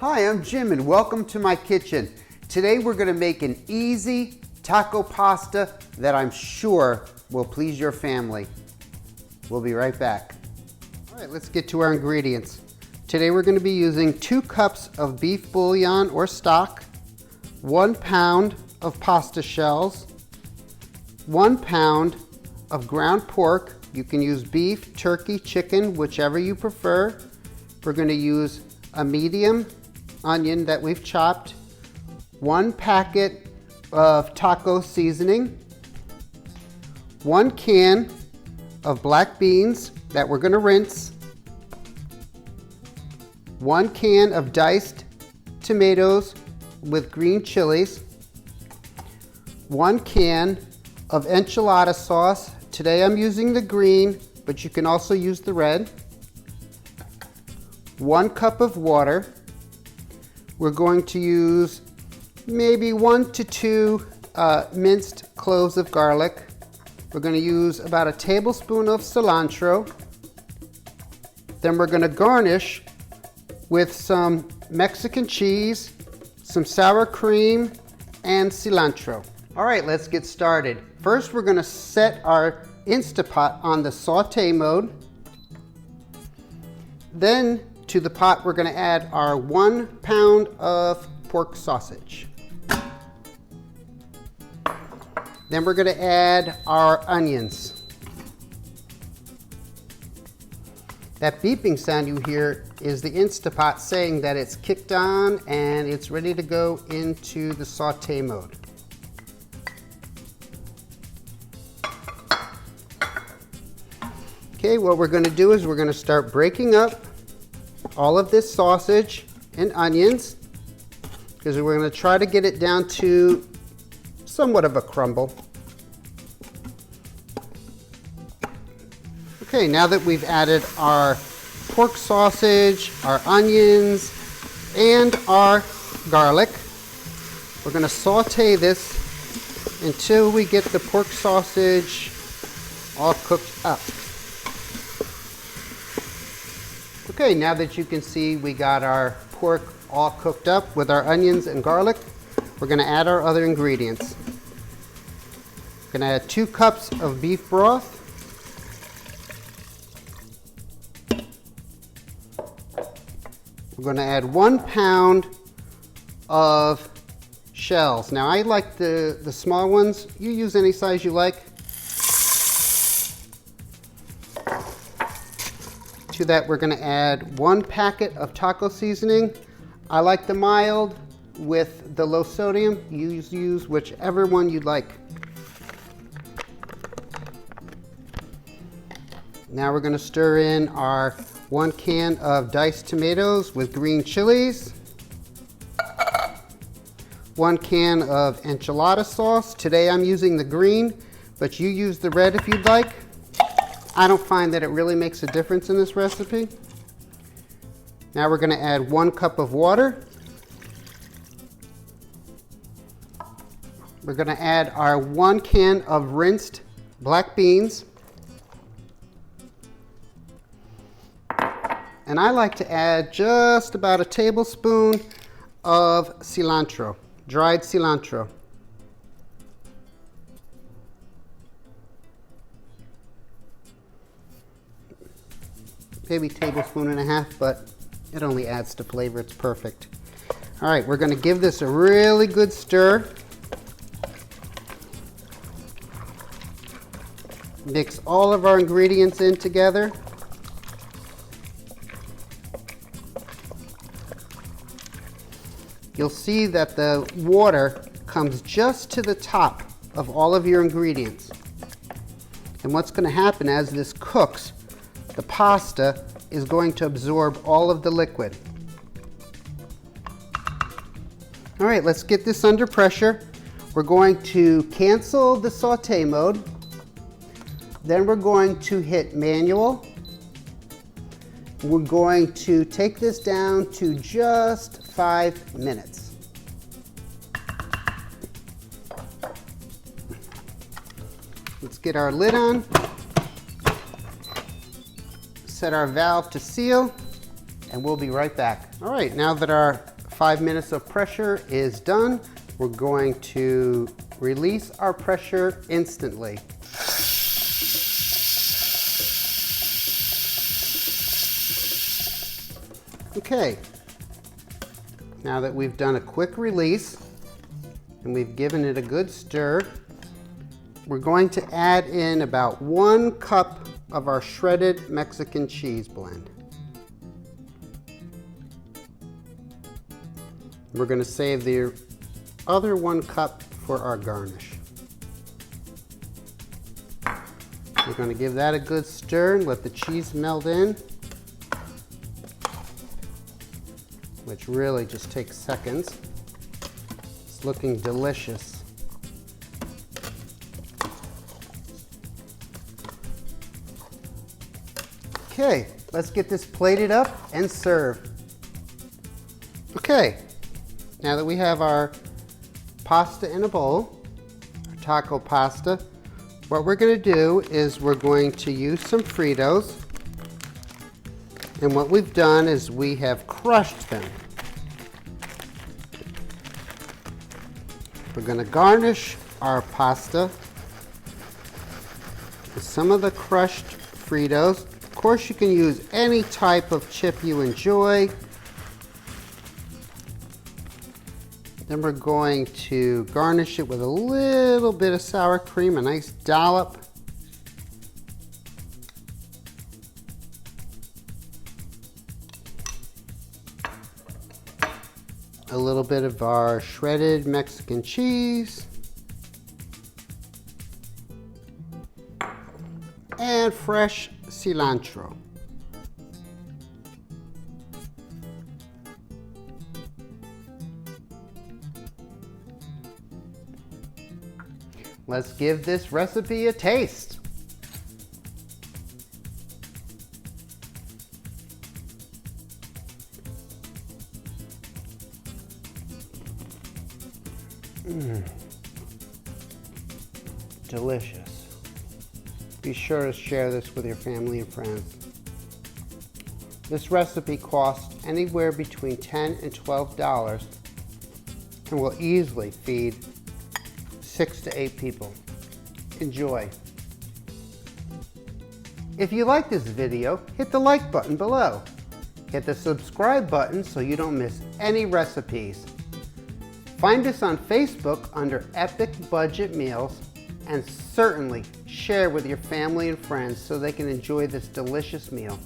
Hi, I'm Jim and welcome to my kitchen. Today we're going to make an easy taco pasta that I'm sure will please your family. We'll be right back. All right, let's get to our ingredients. Today we're going to be using 2 cups of beef bouillon or stock, 1 pound of pasta shells, 1 pound of ground pork. You can use beef, turkey, chicken, whichever you prefer. We're going to use a medium onion that we've chopped, 1 packet of taco seasoning, 1 can of black beans that we're going to rinse, 1 can of diced tomatoes with green chilies, 1 can of enchilada sauce. Today I'm using the green, but you can also use the red. 1 cup of water. We're going to use maybe 1 to 2 minced cloves of garlic. We're going to use about a tablespoon of cilantro. Then we're going to garnish with some Mexican cheese, some sour cream, and cilantro. All right, let's get started. First, we're going to set our Instapot on the saute mode. Then to the pot, we're going to add our 1 pound of pork sausage. Then we're going to add our onions. That beeping sound you hear is the Instapot saying that it's kicked on and it's ready to go into the saute mode. Okay, what we're going to do is we're going to start breaking up all of this sausage and onions because we're going to try to get it down to somewhat of a crumble. Okay, now that we've added our pork sausage, our onions, and our garlic, we're going to saute this until we get the pork sausage all cooked up. Okay, now that you can see we got our pork all cooked up with our onions and garlic, we're going to add our other ingredients. We're going to add 2 cups of beef broth. We're going to add 1 pound of shells. Now I like the small ones. You use any size you like. To that we're going to add 1 packet of taco seasoning. I like the mild with the low sodium. You use whichever one you'd like. Now we're going to stir in our 1 can of diced tomatoes with green chilies, 1 can of enchilada sauce. Today I'm using the green, but you use the red if you'd like. I don't find that it really makes a difference in this recipe. Now we're going to add 1 cup of water. We're going to add our 1 can of rinsed black beans. And I like to add just about a tablespoon of cilantro, dried cilantro. Maybe a tablespoon and a half, but it only adds to flavor. It's perfect. All right, we're going to give this a really good stir. Mix all of our ingredients in together. You'll see that the water comes just to the top of all of your ingredients. And what's going to happen as this cooks, the pasta is going to absorb all of the liquid. All right, let's get this under pressure. We're going to cancel the saute mode. Then we're going to hit manual. We're going to take this down to just 5 minutes. Let's get our lid on. Set our valve to seal, and we'll be right back. All right, now that our 5 minutes of pressure is done. We're going to release our pressure instantly. Okay, now that we've done a quick release and we've given it a good stir, we're going to add in about 1 cup of our shredded Mexican cheese blend. We're going to save the other 1 cup for our garnish. We're going to give that a good stir and let the cheese melt in, which really just takes seconds. It's looking delicious. Okay, let's get this plated up and served. Okay, now that we have our pasta in a bowl, our taco pasta, what we're going to do is we're going to use some Fritos. And what we've done is we have crushed them. We're going to garnish our pasta with some of the crushed Fritos. Of course, you can use any type of chip you enjoy. Then we're going to garnish it with a little bit of sour cream, a nice dollop. A little bit of our shredded Mexican cheese. And fresh cilantro. Let's give this recipe a taste. Delicious. Be sure to share this with your family and friends. This recipe costs anywhere between $10 and $12 and will easily feed 6 to 8 people. Enjoy. If you like this video, hit the like button below. Hit the subscribe button so you don't miss any recipes. Find us on Facebook under Epic Budget Meals, and certainly share with your family and friends so they can enjoy this delicious meal.